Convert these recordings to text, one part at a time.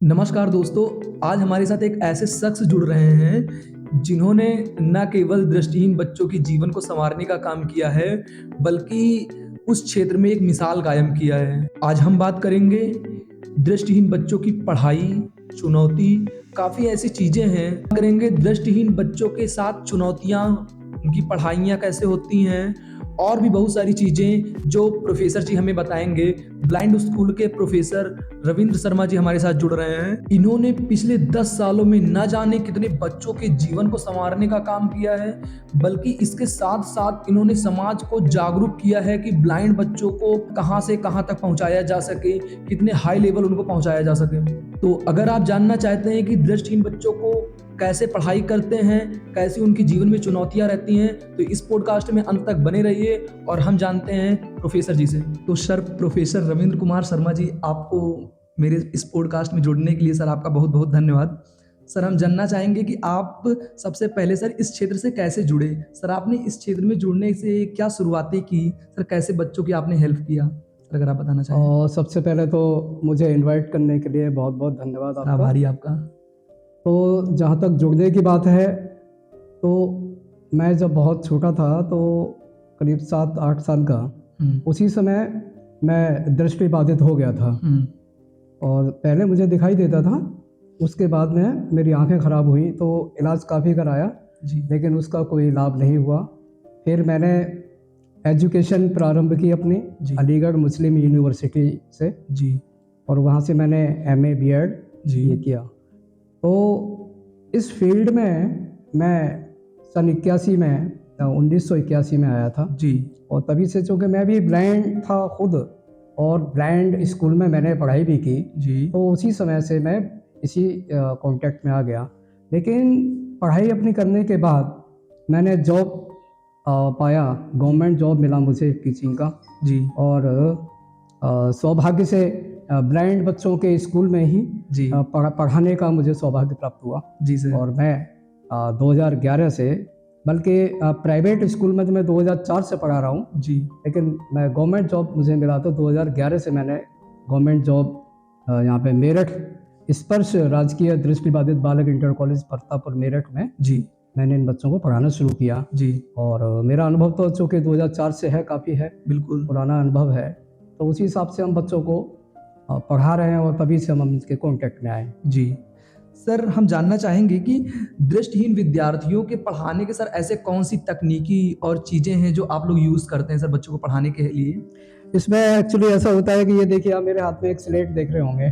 नमस्कार दोस्तों, आज हमारे साथ एक ऐसे शख्स जुड़ रहे हैं जिन्होंने न केवल दृष्टिहीन बच्चों के जीवन को संवारने का काम किया है, बल्कि उस क्षेत्र में एक मिसाल कायम किया है। आज हम बात करेंगे दृष्टिहीन बच्चों की पढ़ाई, चुनौती, काफ़ी ऐसी चीज़ें हैं। करेंगे दृष्टिहीन बच्चों के साथ चुनौतियाँ, उनकी पढ़ाइयाँ कैसे होती हैं और भी बहुत सारी चीज़ें जो प्रोफ़ेसर जी हमें बताएँगे। ब्लाइंड स्कूल के प्रोफ़ेसर रविंद्र शर्मा जी हमारे साथ जुड़ रहे हैं। इन्होंने पिछले 10 सालों में न जाने कितने बच्चों के जीवन को संवारने का काम किया है, बल्कि इसके साथ-साथ इन्होंने समाज को जागरूक किया है कि ब्लाइंड बच्चों को कहाँ से कहाँ तक पहुँचाया जा सके, कितने हाई लेवल उनको पहुँचाया जा सके। तो अगर आप जानना चाहते हैं कि दृष्टिहीन बच्चों को कैसे पढ़ाई करते हैं, कैसी उनके जीवन में चुनौतियाँ रहती हैं, तो इस पॉडकास्ट में अंत तक बने रहिए और हम जानते हैं प्रोफ़ेसर जी से। तो सर, प्रोफ़ेसर रविंद्र कुमार शर्मा जी, आपको मेरे इस पॉडकास्ट में जुड़ने के लिए सर आपका बहुत-बहुत धन्यवाद। सर, हम जानना चाहेंगे कि आप सबसे पहले सर इस क्षेत्र से कैसे जुड़े? सर, आपने इस क्षेत्र में जुड़ने से क्या शुरुआतें की? सर, कैसे बच्चों की आपने हेल्प किया? सर, अगर आप बताना चाहें। और सबसे पहले तो मुझे इनवाइट करने के लिए बहुत-बहुत धन्यवाद सर, आपका। आभारी आपका। तो जहाँ तक जुड़ने की बात है, तो मैं जब बहुत छोटा था, तो करीब 7-8 साल का, उसी समय मैं दृष्टिबाधित हो गया था। और पहले मुझे दिखाई देता था, उसके बाद में मेरी आँखें ख़राब हुई, तो इलाज काफ़ी कराया, लेकिन उसका कोई लाभ नहीं हुआ। फिर मैंने एजुकेशन प्रारंभ की अपनी अलीगढ़ मुस्लिम यूनिवर्सिटी से, और वहाँ से मैंने एमए बीएड ये किया। तो इस फील्ड में मैं सन 1981 में आया था। और तभी से, चूँकि मैं भी ब्लाइंड था खुद, और ब्लाइंड स्कूल में मैंने पढ़ाई भी की, तो उसी समय से मैं इसी कॉन्टेक्ट में आ गया। लेकिन पढ़ाई अपनी करने के बाद मैंने जॉब पाया, गवर्नमेंट जॉब मिला मुझे टीचिंग का। और सौभाग्य से ब्लाइंड बच्चों के स्कूल में ही पढ़ाने का मुझे सौभाग्य प्राप्त हुआ। और मैं 2011 से, बल्कि प्राइवेट स्कूल में तो मैं 2004 से पढ़ा रहा हूँ, लेकिन मैं गवर्नमेंट जॉब मुझे मिला तो 2011 से मैंने गवर्नमेंट जॉब यहाँ पे मेरठ स्पर्श राजकीय दृष्टिबाधित बालक इंटर कॉलेज परतापुर मेरठ में मैंने इन बच्चों को पढ़ाना शुरू किया। और मेरा अनुभव तो चूँकि 2004 से है, काफ़ी है, बिल्कुल पुराना अनुभव है। तो उसी हिसाब से हम बच्चों को पढ़ा रहे हैं, और तभी से हम इनके कॉन्टेक्ट में आए। सर, हम जानना चाहेंगे कि दृष्टिहीन विद्यार्थियों के पढ़ाने के सर ऐसे कौन सी तकनीकी और चीज़ें हैं जो आप लोग यूज़ करते हैं सर बच्चों को पढ़ाने के लिए? इसमें एक्चुअली ऐसा होता है कि ये देखिए, आप मेरे हाथ में एक स्लेट देख रहे होंगे।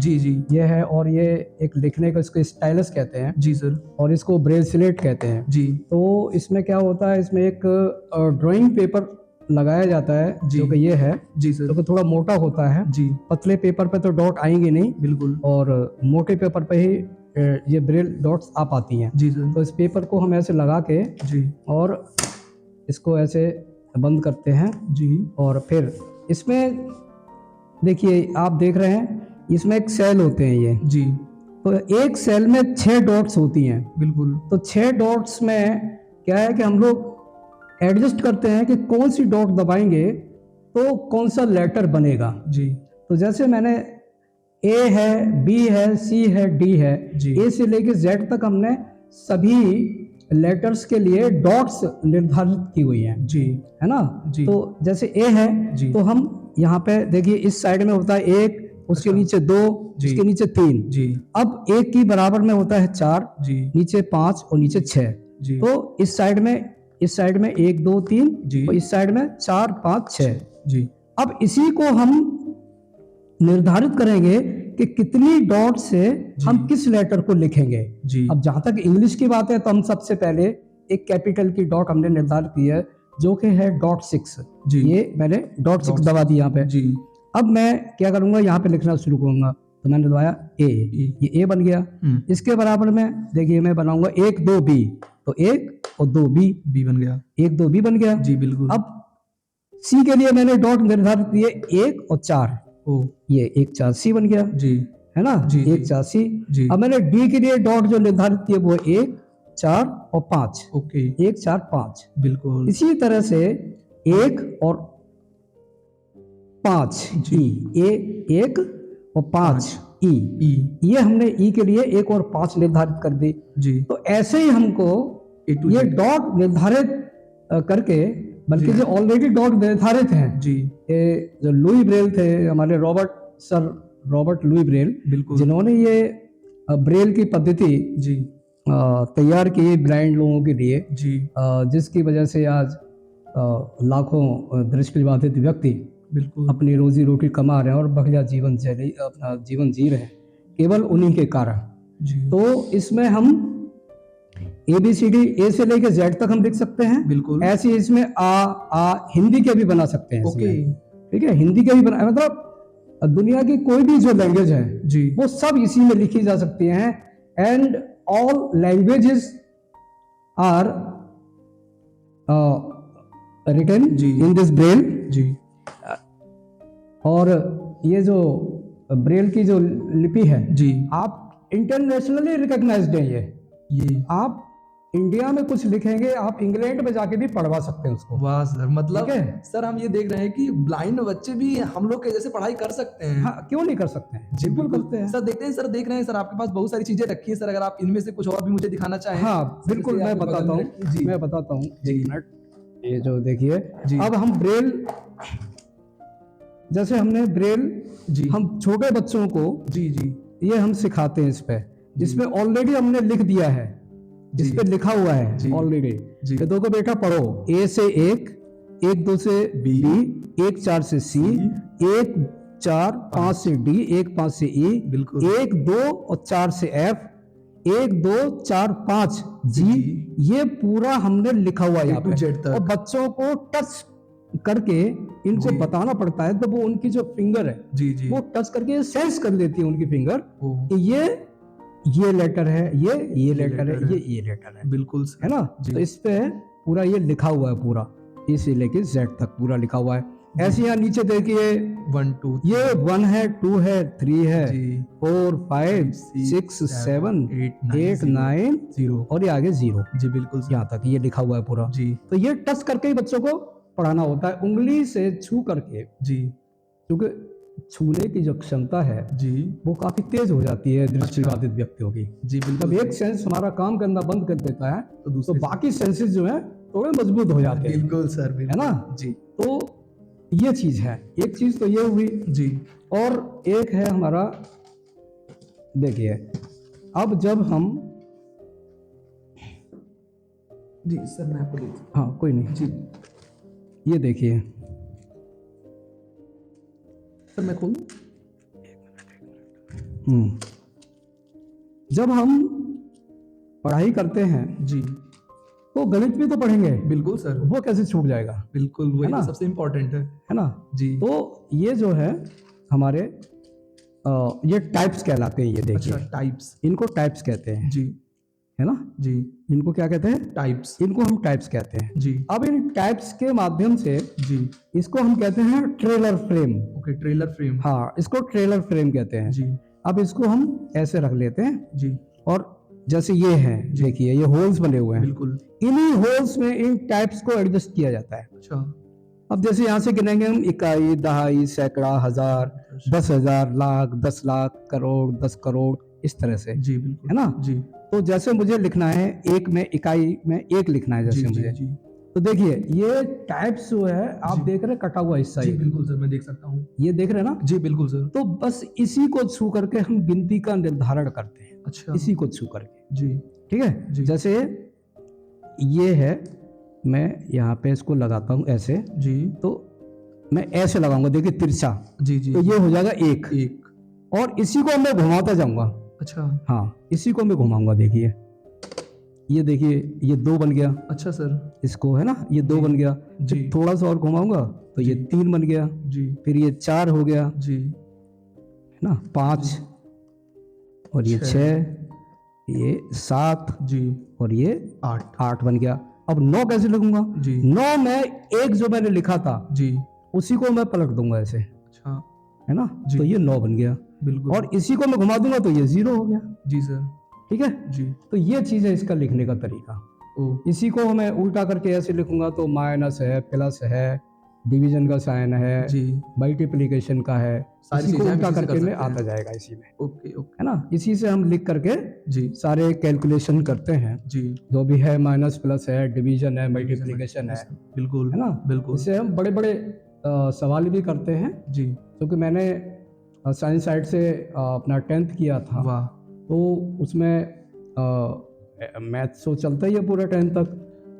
ये है, और ये एक लिखने का, इसको स्टाइलस कहते हैं। सर। और इसको ब्रेल स्लेट कहते हैं। तो इसमें क्या होता है, इसमें एक ड्राइंग पेपर लगाया जाता है, जो कि ये है, सर। जो कि थोड़ा मोटा होता है। पतले पेपर पे तो डॉट आएंगे नहीं, बिल्कुल। और मोटे पेपर पे ही ये ब्रेल डॉट्स आ पाती हैं। सर। तो इस पेपर को हम ऐसे लगा के और इसको ऐसे बंद करते हैं। और फिर इसमें देखिए, आप देख रहे हैं, इसमें एक सेल होते हैं ये। तो एक सेल में 6 डॉट्स होती हैं। बिल्कुल। तो 6 डॉट्स में क्या है कि हम लोग एडजस्ट करते हैं कि कौन सी डॉट दबाएंगे तो कौन सा लेटर बनेगा। तो जैसे मैंने ए है, बी है, सी है, डी है, ए से लेके जेड तक हमने सभी लेटर्स के लिए डॉट्स निर्धारित की हुई हैं, है ना। तो जैसे ए है, तो हम यहाँ पे देखिए, इस साइड में होता है 1, उसके नीचे 2, उसके नीचे 3। अब 1 की बराबर में होता है 4, नीचे 5 और नीचे 6। तो इस साइड में 1, 2, 3, और इस साइड में 4, 5, 6। अब इसी को हम निर्धारित करेंगे कि कितनी डॉट से हम किस लेटर को लिखेंगे। अब जहां तक इंग्लिश की बात है, तो हम सबसे पहले एक कैपिटल की डॉट हमने निर्धारित की है, जो कि है .6। ये मैंने .6 दबा दी यहाँ पे। अब मैं क्या करूंगा, यहाँ पे लिखना शुरू करूंगा। तो मैंने दबाया ए, ये ए बन गया। इसके बराबर में देखिए, मैं बनाऊंगा 1, 2, बी, तो 1 और 2 बी बन गया। 1, 2 बी बन गया। बिल्कुल। अब सी के लिए मैंने डॉट निर्धारित किए 1 और 4, ये 1, 4 सी बन गया, है ना। 1, 4 सी। अब मैंने डी के लिए डॉट जो निर्धारित किए वो 1, 4 और 5। 1, 4, 5। बिल्कुल। इसी तरह से 1 और 5, ए 1 और 5, ई, ई, ये हमने ई के लिए एक और 5 निर्धारित कर दी। जी, तो ऐसे ही हमको A to ये Z, डॉट निर्धारित करके, बल्कि जो ऑलरेडी डॉट निर्धारित हैं, जी, ये जो लुई ब्रेल थे हमारे, सर रॉबर्ट लुई ब्रेल, बिल्कुल, जिन्होंने ये ब्रेल की पद्धति जी, तैयार की ब्लाइंड लोगों के लिए, जी, जिसकी वजह से आज लाखों दृष्टिबाधित व्यक्ति बिल्कुल, अपनी रोजी रोटी कमा रहे हैं और बढ़िया अपना जीवन जी रहे हैं, केवल उन्हीं के कारण। जी, तो इसमें हम ABCD, ए से लेके Z तक हम लिख सकते हैं। बिल्कुल, ऐसे ही इसमें आ हिंदी के भी बना सकते हैं ओके, इसमें, ठीक है, हिंदी के भी बना, मतलब दुनिया की कोई भी जो लैंग्वेज है जी, वो सब इसी में लिखी जा सकती हैं। And all languages are written जी, इन दिस ब्रेल। जी, और ये जो ब्रेल की जो लिपि है, जी, आप इंटरनेशनली रिकॉग्नाइज्ड है। ये, आप इंडिया में कुछ लिखेंगे, आप इंग्लैंड में जाके भी पढ़वा सकते हैं उसको। वाह सर, मतलब ठीक है? सर हम ये देख रहे हैं कि ब्लाइंड बच्चे भी हम लोग के जैसे पढ़ाई कर सकते हैं। हाँ, क्यों नहीं कर सकते हैं, जी, बिल्कुल करते हैं। सर देखते हैं, सर देख रहे हैं सर, आपके पास बहुत सारी चीजें रखी है सर, अगर आप इनमें से कुछ और भी मुझे दिखाना चाहें। हाँ सर, बिल्कुल, जैसे मैं आपके बताता बगल में हूँ, रखी- जी, मैं बताता हूँ, जी, 1 मिनट। ये जो देखिए, जी, अब हम ब्रेल, जैसे हमने ब्रेल, जी, हम छोटे बच्चों को जी, जी, ये हम सिखाते हैं इसमें ऑलरेडी हमने लिख दिया है, इस जी, पे लिखा हुआ है जी, ऑलरेडी। जी, ये देखो बेटा, पढ़ो, A से 1, 1 2 से B, 1 4 से C, 1 4 5 से D, 1 5 से E, बिल्कुल, 1 2 और 4 से F, 1 2 4 5 G। ये पूरा हमने लिखा हुआ है यहाँ A to पे। Z तक। और बच्चों को टच करके इनको जी। बताना पड़ता है, तो वो उनकी जो फिंगर है, जी, जी, वो टच करके सेंस कर लेती है उनकी फिंगर ओ, कि ये लेटर है, ये लेटर है, ये लेटर है बिल्कुल सर, है ना। जी, तो इस पे पूरा ये लिखा हुआ है, पूरा ए से लेके Z तक पूरा लिखा हुआ है। ऐसे यहाँ नीचे देखिए, 1 2 ये 1 है, 2 है, 3 है, जी, 4 5 6 7 8 9 0, और ये आगे 0, जी, बिल्कुल सर, यहाँ तक ये लिखा हुआ है पूरा। जी, तो ये टच करके ही बच्चों को पढ़ाना होता है, उंगली से छू करके, जी, क्योंकि छूने की जो क्षमता है जी, वो काफी तेज हो जाती है दृष्टिबाधित व्यक्तियों की। जी, जब बिल्कुल, एक सेंस हमारा काम करना बंद कर देता है, तो तो दूसरे बाकी सेंसेस जो है थोड़े मजबूत हो जाते हैं, बिल्कुल सर, है बिल्कुल, ना। जी, तो ये चीज है, एक चीज तो ये हुई। जी, और एक है हमारा, देखिए, अब जब हम, जी सर, मैं आपको देख, हाँ कोई नहीं जी, ये देखिए, सर मैं खोलूं? जब हम पढ़ाई करते हैं जी, तो गणित भी तो पढ़ेंगे, बिल्कुल सर, वो कैसे छूट जाएगा, बिल्कुल, वही ना? तो सबसे इम्पोर्टेंट है ना। जी। तो ये जो है हमारे ये टाइप्स कहलाते हैं, ये देखिए, अच्छा, टाइप्स, इनको टाइप्स कहते हैं, जी, है ना। जी, इनको क्या कहते हैं, टाइप्स, इनको हम टाइप्स कहते हैं। जी, अब इन टाइप्स के माध्यम से जी, इसको हम कहते हैं trailer frame. Okay, trailer frame, हाँ, इसको ट्रेलर फ्रेम कहते हैं। जी, अब इसको हम ऐसे रख लेते हैं, जी, और जैसे ये है, देखिए ये होल्स बने हुए हैं, बिल्कुल, इन्हीं होल्स में इन टाइप्स को एडजस्ट किया जाता है। अच्छा, अब जैसे यहाँ से गिनेंगे हम, इकाई, दहाई, सैकड़ा, हजार, 10,000, लाख, 10 लाख, करोड़, 10 करोड़, इस तरह से, जी, बिल्कुल, है ना। जी, तो जैसे मुझे लिखना है एक में, इकाई में 1 लिखना है जी, जैसे जी, मुझे, जी, तो देखिए ये टाइप्स जो है आप जी। देख रहे हैं, कटा हुआ हिस्सा जी, ये, बिल्कुल सर, मैं देख सकता हूँ, ये देख रहे हैं ना। जी, बिल्कुल सर, तो बस इसी को छू करके हम गिनती का निर्धारण करते हैं, अच्छा, इसी को छू करके, जी, ठीक है। जी, जैसे ये है, मैं यहाँ पे इसको लगाता हूँ ऐसे, जी, तो मैं ऐसे लगाऊंगा, देखिए तिरछा, जी, जी, तो ये हो जाएगा 1, एक, और इसी को मैं घुमाता जाऊंगा, अच्छा, हाँ इसी को मैं घुमाऊंगा, देखिए ये देखिए, ये 2 बन गया, अच्छा सर, इसको, है ना, ये 2 बन गया, जी, फिर थोड़ा सा और घुमाऊंगा तो ये 3 बन गया, जी, फिर ये 4 हो गया, जी, है ना, 5, और ये 6, ये 7, जी, और ये 8 बन गया। अब 9 कैसे लिखूंगा, जी, 9 में एक जो मैंने लिखा था जी, उसी को मैं पलट दूंगा ऐसे, अच्छा, है ना, जी। तो ये 9 बन गया, बिल्कुल, और इसी को मैं घुमा दूंगा तो ये 0 हो गया, जी सर, ठीक है। जी, तो ये चीज है इसका लिखने का तरीका। ओ, इसी को मैं उल्टा करके ऐसे लिखूंगा तो माइनस है, प्लस है, डिवीजन का साइन है, जी, मल्टीप्लिकेशन का है, सारी इसी को चीज़ें हम उल्टा इसी से कर करके में सकते हैं। आता जाएगा इसी में, ओके, ओके। है ना। इसी से हम लिख करके जी, सारे कैलकुलेशन करते हैं, जी। जो भी है, माइनस प्लस है, डिवीजन है, डिवीज़न, मल्टीप्लिकेशन है बिल्कुल, है ना। बिल्कुल। इससे हम बड़े बड़े सवाल भी करते हैं, जी, क्योंकि मैंने साइंस साइड से अपना 10th किया था, वाह! तो उसमें मैथ्स तो चलता ही है पूरा 10th तक,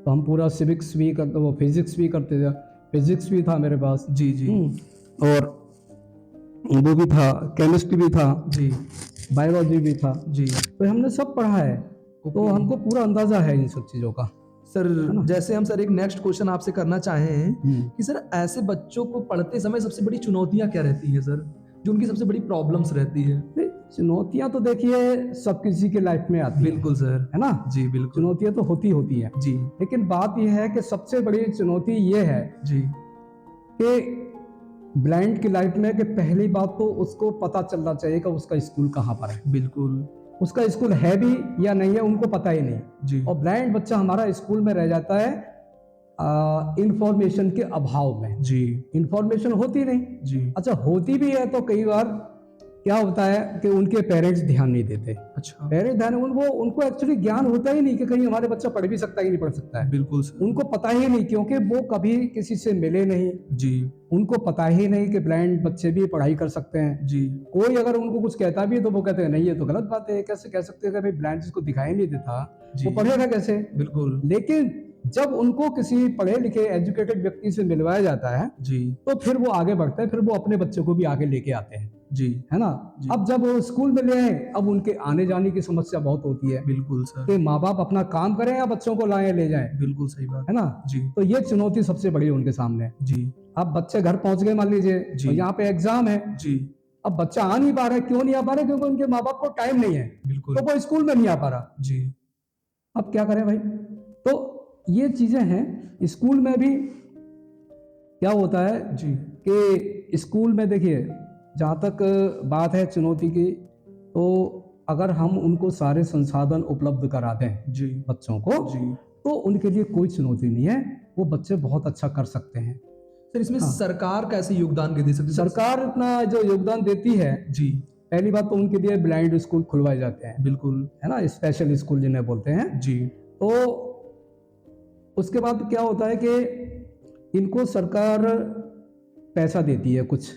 तो हम पूरा सिविक्स भी करते, वो फिजिक्स भी करते थे, फिजिक्स भी था मेरे पास। जी, जी। और वो भी था, केमिस्ट्री भी था, जी, बायोलॉजी भी था, जी। तो हमने सब पढ़ा है, तो ओके। हमको पूरा अंदाजा है इन सब चीज़ों का, सर, है ना। जैसे हम सर एक नेक्स्ट क्वेश्चन आपसे करना चाहें कि सर ऐसे बच्चों को पढ़ते समय सबसे बड़ी चुनौतियाँ क्या रहती हैं सर? जो उनकी सबसे बड़ी प्रॉब्लम्स रहती है? नहीं, चुनौतियाँ तो देखिए सब किसी के लाइफ में आती बिल्कुल सर। है ना। जी, बिल्कुल। चुनौतियाँ तो होती हैं, जी, लेकिन बात यह है कि सबसे बड़ी चुनौती ये है जी, कि ब्लाइंड की लाइफ में, कि पहली बात तो उसको पता चलना चाहिए कि उसका स्कूल कहाँ पर है, बिल्कुल। उसका स्कूल है भी या नहीं है, उनको पता ही नहीं। जी, और ब्लाइंड बच्चा हमारा स्कूल में रह जाता है इंफॉर्मेशन के अभाव में, जी, इंफॉर्मेशन होती नहीं। जी। अच्छा, होती भी है तो कई बार क्या होता है कि उनके पेरेंट्स ध्यान नहीं देते। अच्छा, पेरेंट्स ध्यान, उनको एक्चुअली ज्ञान होता ही नहीं कि कहीं हमारे बच्चा पढ़ भी सकता है कि नहीं पढ़ सकता है, बिल्कुल सर। उनको पता ही नहीं, क्योंकि वो कभी किसी से मिले नहीं, जी, उनको पता ही नहीं कि ब्लाइंड बच्चे भी पढ़ाई कर सकते हैं। जी, कोई अगर उनको कुछ कहता भी है तो वो कहते हैं नहीं, ये तो गलत बात है, कैसे कह सकते हैं कि भाई ब्लाइंड जिसको दिखाई नहीं देता जी। वो पढ़ेगा कैसे। बिल्कुल। लेकिन जब उनको किसी पढ़े लिखे एजुकेटेड व्यक्ति से मिलवाया जाता है, जी, तो फिर वो आगे बढ़ते हैं, फिर वो अपने बच्चे को भी आगे लेके आते हैं, जी, है ना। जी। अब जब वो स्कूल में ले आए, अब उनके आने जाने की समस्या बहुत होती है बिल्कुल सर। कि माँ बाप अपना काम करें या बच्चों को लाएं ले जाएं, बिल्कुल सही बात। है ना। जी, तो ये चुनौती सबसे बड़ी है उनके सामने। जी, अब बच्चे घर पहुंच गए मान लीजिए, जी। और यहाँ पे एग्जाम है, जी, अब बच्चा आ नहीं पा रहा है, क्यों नहीं आ पा रहा है, क्योंकि उनके माँ बाप को टाइम नहीं है, बिल्कुल। तो वो स्कूल में नहीं आ पा रहा। जी, अब क्या करें भाई। तो ये चीजें हैं। स्कूल में भी क्या होता है जी, कि स्कूल में देखिए, जहाँ तक बात है चुनौती की, तो अगर हम उनको सारे संसाधन उपलब्ध करा दें जी, बच्चों को, जी। तो उनके लिए कोई चुनौती नहीं है, वो बच्चे बहुत अच्छा कर सकते हैं। सर इसमें हाँ। सरकार कैसे योगदान दे सकती है? सरकार अपना जो योगदान देती है, जी, पहली बात तो उनके लिए ब्लाइंड स्कूल खुलवाए जाते हैं, बिल्कुल। है ना, स्पेशल स्कूल जिन्हें बोलते हैं। जी, तो उसके बाद क्या होता है कि इनको सरकार पैसा देती है कुछ,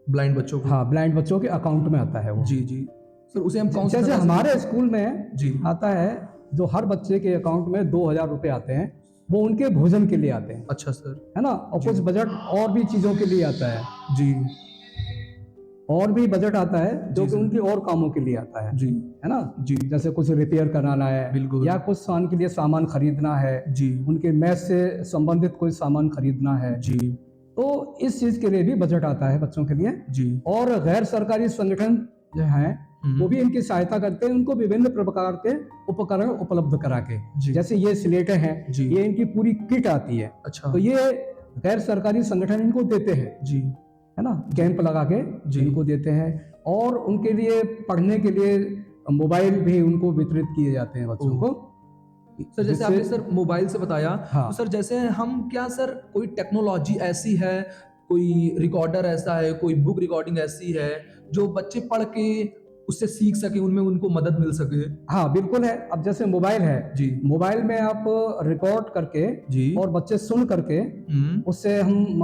ब्लाइंड बच्चों को। हाँ, ब्लाइंड बच्चों के अकाउंट में आता है वो। जी, जी। सर उसे हम कौन सी जैसे तरह से हमारे स्कूल में जी, आता है, जो हर बच्चे के अकाउंट में 2000 रुपए आते हैं, वो उनके भोजन के लिए आते हैं, अच्छा सर। है ना। और कुछ बजट और भी चीज़ों के लिए आता है, जी, और भी बजट आता है जो जी कि सर। उनकी और कामों के लिए आता जी, है ना। जी, जैसे कुछ रिपेयर कराना है, बिल्कुल। या कुछ सामान के लिए सामान खरीदना है, जी, उनके मैथ से संबंधित कोई सामान खरीदना है, जी, तो इस चीज़ के लिए भी बजट आता है बच्चों के लिए। जी। और गैर सरकारी संगठन जो हैं, वो भी इनकी सहायता करते हैं, उनको विभिन्न प्रकार के उपकरण उपलब्ध करा के। जी। जैसे ये स्लेटें हैं, जी। ये इनकी पूरी किट आती है, अच्छा। तो ये गैर सरकारी संगठन इनको देते हैं, जी, है ना, कैंप लगा के जी। इनको देते हैं। और उनके लिए पढ़ने के लिए मोबाइल भी उनको वितरित किए जाते हैं बच्चों को। सर जैसे आपने सर मोबाइल से बताया, हाँ। तो सर जैसे हम क्या सर कोई टेक्नोलॉजी ऐसी है, कोई रिकॉर्डर ऐसा है, कोई बुक रिकॉर्डिंग ऐसी है जो बच्चे पढ़ के उससे सीख सके, उनमें उनको मदद मिल सके? हाँ, बिल्कुल है। अब जैसे मोबाइल है जी, मोबाइल में आप रिकॉर्ड करके जी, और बच्चे सुन करके उससे हम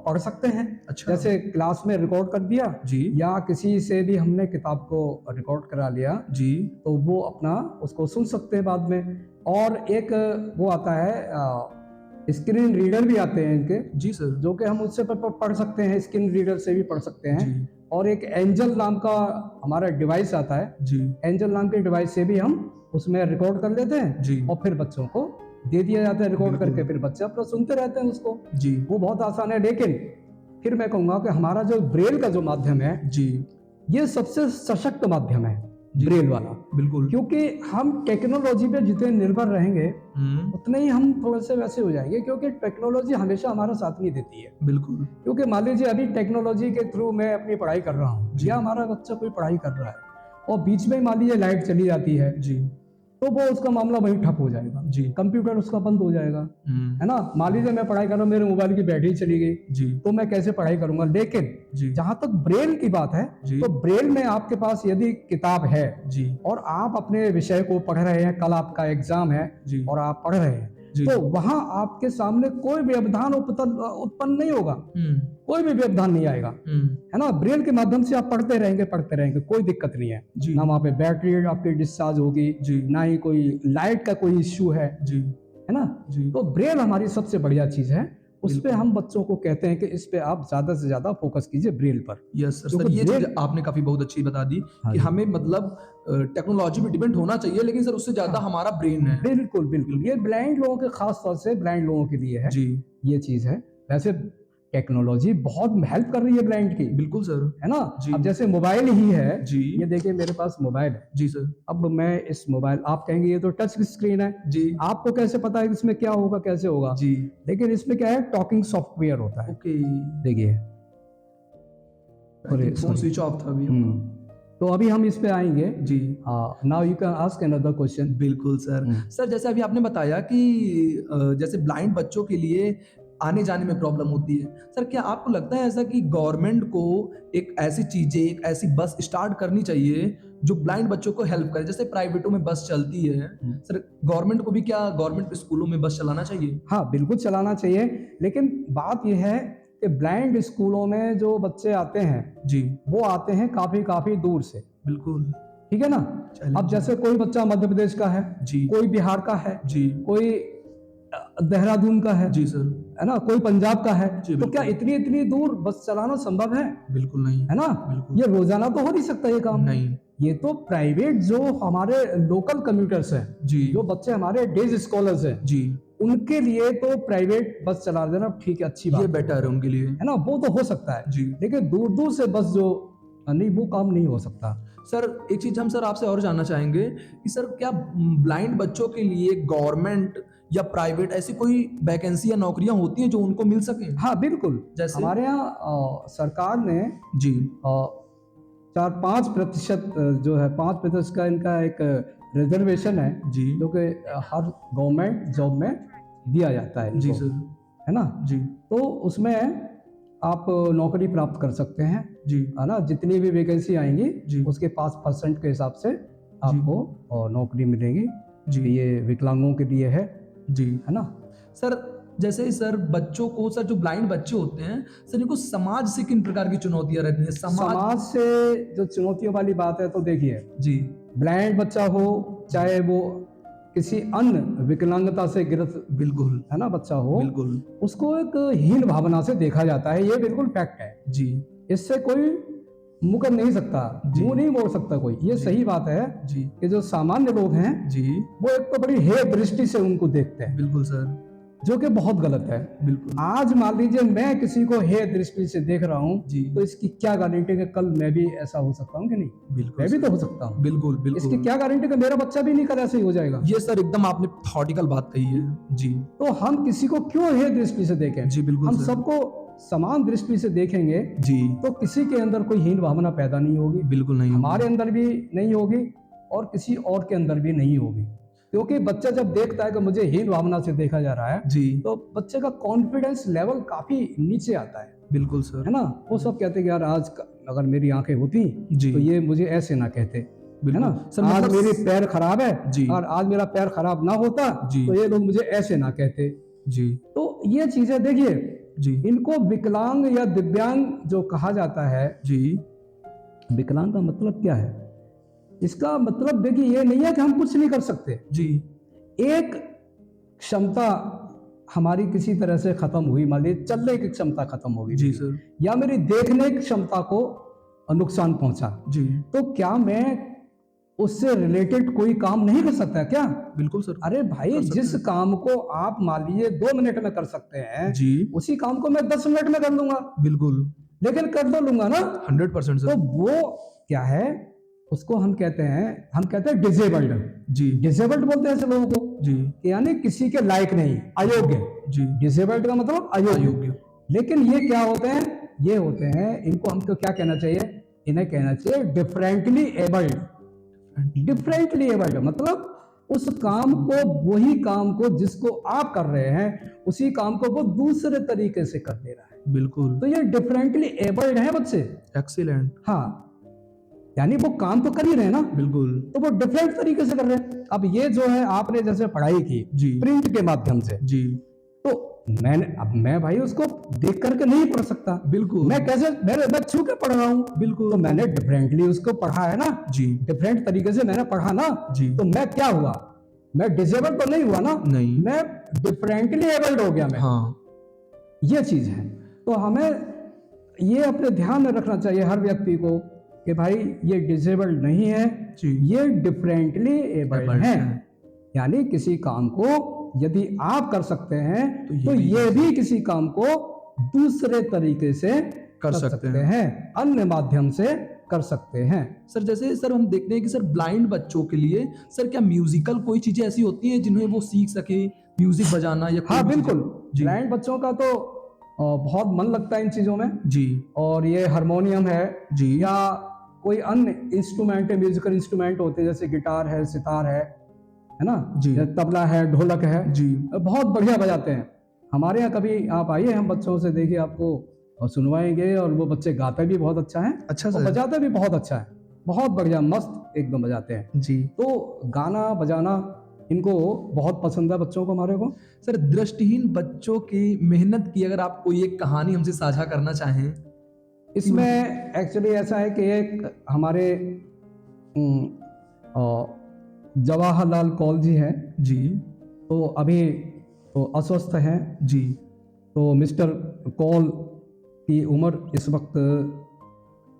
पढ़ सकते हैं। अच्छा। जैसे क्लास में रिकॉर्ड कर दिया, जी, या किसी से भी हमने किताब को रिकॉर्ड करा लिया, जी, तो वो अपना उसको सुन सकते हैं बाद में। और एक वो आता है, स्क्रीन रीडर भी आते हैं इनके, जी सर, जो कि हम उससे पढ़ सकते हैं, स्क्रीन रीडर से भी पढ़ सकते हैं। जी, और एक एंजल नाम का हमारा डिवाइस आता है, जी, एंजल नाम के डिवाइस से भी हम उसमें रिकॉर्ड कर लेते हैं, जी, और फिर बच्चों को दे दिया जाता है रिकॉर्ड बिल्कुल। करके, फिर बच्चे अपना सुनते रहते हैं उसको। जी, वो बहुत आसान है। लेकिन फिर मैं कहूँगा कि हमारा जो ब्रेल का जो माध्यम है, जी, ये सबसे सशक्त माध्यम है, जी, ब्रेल वाला। बिल्कुल। क्योंकि हम टेक्नोलॉजी पे जितने निर्भर रहेंगे, उतने ही हम थोड़े से वैसे हो जाएंगे, क्योंकि टेक्नोलॉजी हमेशा हमारा साथ नहीं देती है। बिल्कुल। क्योंकि मान लीजिए अभी टेक्नोलॉजी के थ्रू मैं अपनी पढ़ाई कर रहा हूँ, जी। या हमारा बच्चा कोई पढ़ाई कर रहा है, और बीच में मान लीजिए लाइट चली जाती है, जी, तो वो उसका मामला वहीं ठप हो जाएगा जी। कंप्यूटर उसका बंद हो जाएगा, है ना। मान लीजिए मैं पढ़ाई कर रहा हूँ, मेरे मोबाइल की बैटरी चली गई जी। तो मैं कैसे पढ़ाई करूंगा। लेकिन जी। जहां तक ब्रेल की बात है जी। तो ब्रेल में आपके पास यदि किताब है जी। और आप अपने विषय को पढ़ रहे हैं, कल आपका एग्जाम है जी। और आप पढ़ रहे हैं, जी। तो वहां आपके सामने कोई व्यवधान उत्पन्न नहीं होगा, कोई भी व्यवधान नहीं आएगा, है ना। ब्रेल के माध्यम से आप पढ़ते रहेंगे, कोई दिक्कत नहीं है। जी। ना वहाँ पे बैटरी आपकी डिस्चार्ज होगी, जी। ना ही कोई लाइट का कोई इश्यू है जी। है ना। जी। तो ब्रेल हमारी सबसे बढ़िया चीज है, उस पे बिल्कुल। हम बच्चों को कहते हैं कि इस पे आप ज्यादा से ज्यादा फोकस कीजिए ब्रेल पर। Yes sir. क्योंकि ये चीज ब्रेल आपने काफी बहुत अच्छी बता दी हाँ कि जी। हमें मतलब टेक्नोलॉजी पे डिपेंड होना चाहिए, लेकिन सर उससे ज्यादा हाँ। हमारा ब्रेन है। बिल्कुल बिल्कुल, ये ब्लाइंड लोगों के, खास तौर से ब्लाइंड लोगों के लिए है जी। ये चीज है। वैसे टेक्नोलॉजी बहुत हेल्प कर रही है ब्लाइंड की, बिल्कुल सर। है ना। जी। अब जैसे मोबाइल ही है, जी। ये देखिए मेरे पास मोबाइल है। जी सर। अब मैं इस मोबाइल, आप कहेंगे ये तो टच स्क्रीन है, जी। आपको कैसे पता है कि इसमें क्या होगा कैसे होगा। जी। लेकिन इसमें क्या है, टॉकिंग सॉफ्टवेयर होता है। ओके। देखिए फोन सॉरी स्विच ऑफ था अभी। तो अभी हम इस पे आएंगे। जी। Now you can ask another question. बिल्कुल सर। सर जैसे अभी आपने बताया कि जैसे ब्लाइंड बच्चों के लिए आने जाने में प्रॉब्लम होती है, सर क्या आपको लगता है ऐसा कि गवर्नमेंट को एक ऐसी चीजें, एक ऐसी बस स्टार्ट करनी चाहिए जो ब्लाइंड बच्चों को हेल्प करे? जैसे प्राइवेटों में बस चलती है, सर गवर्नमेंट को भी क्या गवर्नमेंट स्कूलों में बस चलाना चाहिए? हाँ बिल्कुल चलाना चाहिए, लेकिन बात यह है कि ब्लाइंड स्कूलों में जो बच्चे आते हैं जी। वो आते हैं काफी दूर से। बिल्कुल। ठीक है ना। अब जैसे कोई बच्चा मध्य प्रदेश का है, जी। कोई बिहार का है, जी। कोई देहरादून का है, जी सर। है ना, कोई पंजाब का है, जी, तो क्या इतनी दूर बस चलाना संभव है? बिल्कुल नहीं, है ना। बिल्कुल। ये रोजाना तो हो नहीं सकता ये काम। नहीं। ये तो प्राइवेट जो हमारे लोकल कम्यूटर्स हैं, जी। जो बच्चे हमारे डेज स्कॉलर्स हैं, जी। उनके लिए तो प्राइवेट बस चला देना ठीक है, अच्छी बात ये बेटर है उनके लिए, है ना, वो तो हो सकता है। जी। लेकिन दूर से बस जो नहीं, वो काम नहीं हो सकता। सर एक चीज हम सर आपसे और जानना चाहेंगे कि सर क्या ब्लाइंड बच्चों के लिए गवर्नमेंट या प्राइवेट ऐसी कोई वैकेंसी या नौकरियां होती हैं जो उनको मिल सके? हाँ बिल्कुल। जैसे हमारे यहाँ सरकार ने जी 4-5% जो है 5% का इनका एक रिजर्वेशन है जी। जो कि हर गवर्नमेंट जॉब में दिया जाता है जी इनको, सर। है ना। जी। तो उसमें आप नौकरी प्राप्त कर सकते हैं, जी। है ना। जितनी भी वैकेंसी आएंगी जी। उसके 5% के हिसाब से आपको नौकरी मिलेगी। जी। ये विकलांगों के लिए है जी, है ना। सर जैसे सर बच्चों को, सर जो ब्लाइंड बच्चे होते हैं सर, इनको समाज से किन प्रकार की चुनौतियां रहती हैं? समाज से जो चुनौतियों वाली बात है, तो देखिए जी, ब्लाइंड बच्चा हो चाहे वो किसी अन्य विकलांगता से ग्रस्त, बिल्कुल, है ना, बच्चा हो, बिल्कुल, उसको एक हीन भावना से देखा जाता है। ये बिल्कुल फैक्ट है, जी, इससे कोई मुकर नहीं सकता, मुंह नहीं मोड़ सकता कोई। ये सही बात है जी, कि जो सामान्य लोग हैं जी, वो एक तो बड़ी हेय दृष्टि से उनको देखते हैं, बिल्कुल सर, जो कि बहुत गलत है। बिल्कुल। आज मान लीजिए मैं किसी को हेय दृष्टि से देख रहा हूँ, जी, तो इसकी क्या गारंटी कि कल मैं भी ऐसा हो सकता हूँ कि नहीं? बिल्कुल, मैं भी तो हो सकता हूँ। बिल्कुल, बिल्कुल। इसकी क्या गारंटी कि मेरा बच्चा भी नहीं कर ऐसे ही हो जाएगा? ये सर एकदम आपने थॉटिकल बात कही है। जी, तो हम किसी को क्यों हेय दृष्टि से देखें? जी, बिल्कुल हम सर। सबको समान दृष्टि से देखेंगे जी, तो किसी के अंदर कोई हीन भावना पैदा नहीं होगी, बिल्कुल नहीं, हमारे अंदर भी नहीं होगी और किसी और के अंदर भी नहीं होगी। क्योंकि बच्चा जब देखता है कि मुझे हीन भावना से देखा जा रहा है, जी, तो बच्चे का कॉन्फिडेंस लेवल काफी नीचे आता है, बिल्कुल सर, है ना। वो सब कहते कि यार आज अगर मेरी आंखें होती जी, तो ये मुझे ऐसे ना कहते, है ना। सर आज मतलब मेरे पैर खराब है जी, और आज मेरा पैर खराब ना होता जी, तो ये लोग मुझे ऐसे ना कहते। जी, तो ये चीजें देखिए, जी, इनको विकलांग या दिव्यांग जो कहा जाता है, जी, विकलांग का मतलब क्या है? इसका मतलब देखिए ये नहीं है कि हम कुछ नहीं कर सकते। जी, एक क्षमता हमारी किसी तरह से खत्म हुई, मान लीजिए चलने की क्षमता खत्म हो गई जी सर, या मेरी देखने की क्षमता को नुकसान पहुंचा, जी, तो क्या मैं उससे रिलेटेड कोई काम नहीं कर सकता क्या? बिल्कुल सर। अरे भाई, जिस काम को आप मान लीजिए 2 मिनट में कर सकते हैं, जी, उसी काम को मैं 10 मिनट में कर लूंगा, बिल्कुल, लेकिन कर तो लूंगा ना। 100% तो सर। वो क्या है, उसको हम कहते हैं डिसेबल्ड। जी, डिसेबल्ड बोलते हैं ऐसे लोगों को, जी, यानी किसी के लायक नहीं, अयोग्य। जी, डिसेबल्ड का मतलब अयोग्य। अयोग्य। लेकिन ये क्या होते हैं? ये होते हैं, इनको हमको क्या कहना चाहिए? इन्हें कहना चाहिए डिफरेंटली एबल्ड। डिफरेंटली एबल्ड मतलब उस काम को, वही काम को जिसको आप कर रहे हैं, उसी काम को वो दूसरे तरीके से कर दे रहा है। बिल्कुल। तो ये डिफरेंटली एबल्ड है बच्चे। एक्सीलेंट। हाँ, यानी वो काम तो कर ही रहे हैं ना, बिल्कुल। तो वो डिफरेंट तरीके से कर रहे हैं। अब ये जो है आपने जैसे पढ़ाई की जी। प्रिंट के माध्यम से, जी। तो मैं भाई उसको देख करके नहीं पढ़ सकता। बिल्कुल। मैं कैसे, मैं छू के पढ़ रहा हूँ। बिल्कुल। तो मैंने डिफरेंटली उसको पढ़ा है ना जी। डिफरेंट तरीके से मैंने पढ़ा ना जी। तो मैं क्या हुआ, मैं डिसेबल तो नहीं हुआ ना, नहीं, मैं डिफरेंटली एबल्ड हो गया मैं। हाँ, ये चीज है। तो हमें ये अपने ध्यान में रखना चाहिए हर व्यक्ति को कि भाई ये डिसेबल्ड नहीं है जी। ये डिफरेंटली एबल्ड है। यानी किसी काम को यदि आप कर सकते हैं तो ये भी किसी काम को दूसरे तरीके से कर सकते हैं, अन्य माध्यम से कर सकते हैं। सर जैसे सर हम देखते हैं कि सर ब्लाइंड बच्चों के लिए सर क्या म्यूजिकल कोई चीजें ऐसी होती हैं जिन्हें वो सीख सके, म्यूजिक बजाना या कोई हाँ भी बिल्कुल, जी। ब्लाइंड बच्चों का तो बहुत मन लगता है इन चीजों में जी। और ये हारमोनियम है जी। या कोई अन्य इंस्ट्रूमेंट है, म्यूजिकल इंस्ट्रूमेंट होते हैं जैसे गिटार है, सितार है ना जी। तबला है, ढोलक है जी। बहुत बढ़िया बजाते हैं। हमारे यहाँ कभी आप आइए, हम बच्चों से देखिए आपको और सुनवाएंगे, और वो बच्चे गाते भी बहुत अच्छा है। अच्छा और सर। बजाते भी बहुत अच्छा है, बहुत बढ़िया मस्त एकदम बजाते हैं जी। तो गाना बजाना इनको बहुत पसंद है बच्चों को हमारे को। सर दृष्टिहीन बच्चों की मेहनत की अगर आप कोई एक कहानी हमसे साझा करना चाहें। इसमें एक्चुअली ऐसा है कि एक हमारे जवाहरलाल कौल जी हैं जी। तो अभी तो अस्वस्थ हैं जी। तो मिस्टर कौल की उम्र इस वक्त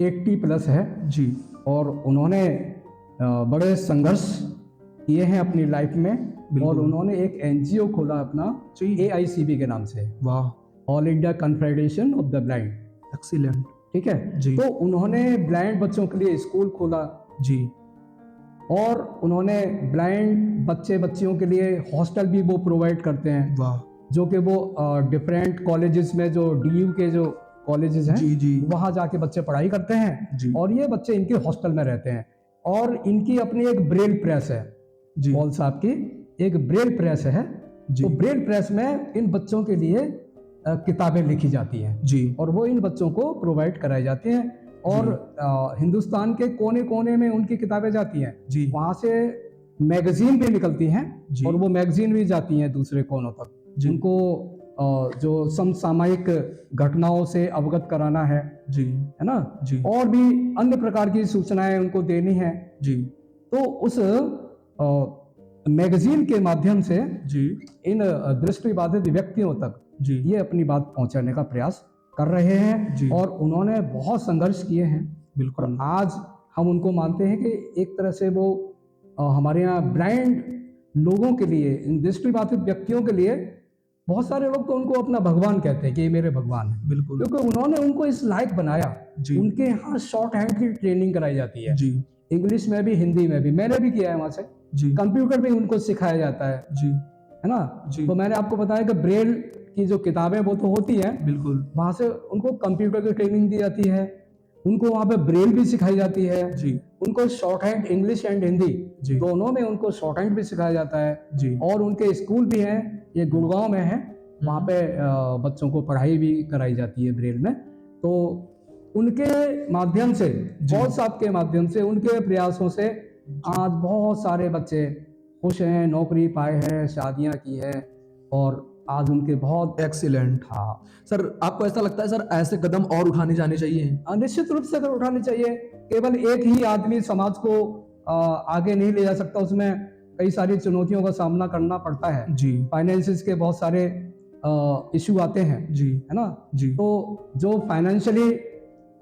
80 प्लस है जी। और उन्होंने बड़े संघर्ष किए हैं अपनी लाइफ में और उन्होंने एक एनजीओ खोला अपना AICB के नाम से, वाह, all India confederation of the blind. Excellent. ठीक है जी। तो उन्होंने ब्लाइंड बच्चों के लिए स्कूल खोला जी। और उन्होंने ब्लाइंड बच्चे बच्चियों के लिए हॉस्टल भी वो प्रोवाइड करते हैं। वाह। जो कि वो डिफरेंट कॉलेजेस में, जो DU के जो कॉलेजेस हैं जी। जी। वहाँ जाके बच्चे पढ़ाई करते हैं जी। और ये बच्चे इनके हॉस्टल में रहते हैं और इनकी अपनी एक ब्रेल प्रेस है जी। कौल साहब की एक ब्रेल प्रेस है जी। तो ब्रेल प्रेस में इन बच्चों के लिए किताबें लिखी जाती हैं जी। और वो इन बच्चों को प्रोवाइड कराई जाती हैं और हिंदुस्तान के कोने कोने में उनकी किताबें जाती हैं। जी। वहाँ से मैगजीन भी निकलती हैं जी। और वो मैगजीन भी जाती हैं दूसरे कोनों तक। जी। उनको जो समसामयिक घटनाओं से अवगत कराना है जी, है ना जी। और भी अन्य प्रकार की सूचनाएं उनको देनी है जी। तो उस मैगजीन के माध्यम से जी। इन दृष्टिबाधित व्यक्तियों तक जी। ये अपनी बात पहुंचाने का प्रयास कर रहे हैं जी। और उन्होंने बहुत संघर्ष किए हैं। बिल्कुल। और आज हम उनको मानते हैं कि एक तरह से वो हमारे यहाँ ब्लाइंड लोगों के लिए, इन दृष्टिबाधित व्यक्तियों के लिए, बहुत सारे लोग तो उनको अपना भगवान कहते हैं कि ये मेरे भगवान है। बिल्कुल। क्योंकि उन्होंने उनको इस लायक बनाया। जी। उनके यहाँ शॉर्ट हैंड की ट्रेनिंग कराई जाती है। जी। इंग्लिश में भी, हिंदी में भी, मैंने भी किया है वहाँ से। जी। कंप्यूटर भी उनको सिखाया जाता है। जी। है ना जी। तो मैंने आपको बताया कि ब्रेल की जो किताबें वो तो होती हैं, बिल्कुल। वहाँ से उनको कंप्यूटर की ट्रेनिंग दी जाती है, उनको वहाँ पे ब्रेल भी सिखाई जाती है। जी। उनको short hand, English and Hindi जी। दोनों में उनको शॉर्ट हैंड भी सिखाया जाता है। जी। और उनके स्कूल भी हैं, ये गुड़गांव में है, वहाँ पे बच्चों को पढ़ाई भी कराई जाती है ब्रेल में। तो उनके माध्यम से, कौल साहब के माध्यम से, उनके प्रयासों से आज बहुत सारे बच्चे खुश हैं, नौकरी पाए हैं, शादियां की है और आज उनके बहुत एक्सीलेंट। हाँ सर आपको ऐसा लगता है सर ऐसे कदम और उठाने जाने चाहिए? निश्चित रूप से उठाने चाहिए। केवल एक ही आदमी समाज को आगे नहीं ले जा सकता, उसमें कई सारी चुनौतियों का सामना करना पड़ता है। जी। फाइनेंसिस के बहुत सारे इशू आते हैं। जी। है ना जी। तो जो फाइनेंशियली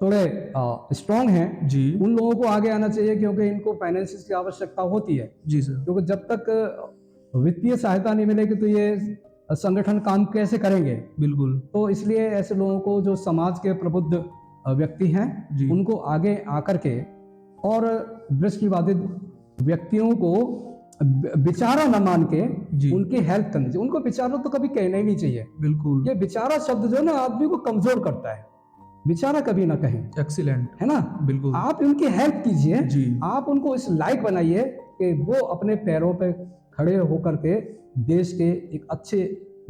थोड़े स्ट्रांग हैं जी। उन लोगों को आगे आना चाहिए क्योंकि इनको फाइनेंसिस की आवश्यकता होती है। जी सर। क्योंकि जब तक वित्तीय सहायता नहीं मिलेगी तो ये संगठन काम कैसे करेंगे। बिल्कुल। तो इसलिए ऐसे लोगों को, जो समाज के प्रबुद्ध व्यक्ति हैं, उनको आगे आकर के और दृष्टिबाधित व्यक्तियों को बेचारा न मान के उनकी हेल्प करनी चाहिए। उनको बेचारा तो कभी कहना ही नहीं चाहिए। बिल्कुल। ये बेचारा शब्द जो है ना आदमी को कमजोर करता है, बेचारा कभी ना कहें। एक्सीलेंट। है ना बिल्कुल। आप उनकी हेल्प कीजिए, जी। आप उनको इस लायक बनाइए कि वो अपने पैरों पे खड़े होकर के देश के एक अच्छे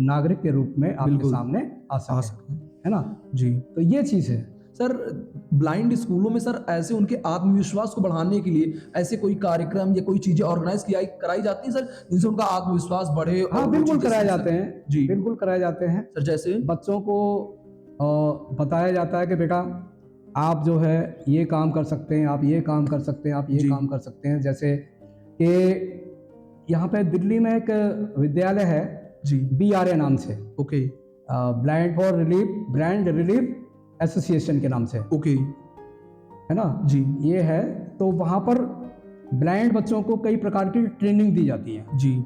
नागरिक के रूप में आपके बिल्कुल। सामने आ आ सके, सकते हैं। है ना? जी। तो ये चीज़ है। सर, ब्लाइंड स्कूलों में सर ऐसे उनके आत्मविश्वास को बढ़ाने के लिए ऐसे कोई कार्यक्रम या कोई चीजें ऑर्गेनाइज कराई जाती हैं सर, जिनसे उनका आत्मविश्वास बढ़े और हाँ, वो बिल्कुल चीजें कराए सीख जाते सकें? हैं, जी बिल्कुल कराए जाते हैं। सर, जैसे? बच्चों को बताया जाता है कि बेटा आप जो है ये काम कर सकते हैं, आप ये काम कर सकते हैं, आप ये जी। काम कर सकते हैं। जैसे कि यहाँ पे दिल्ली में एक विद्यालय है जी। BRA नाम से, ओके। ब्रांड रिलीफ एसोसिएशन के नाम से, ओके। है ना? जी। ये है, तो वहाँ पर ब्लाइंड बच्चों को कई प्रकार की ट्रेनिंग दी जाती है। जी।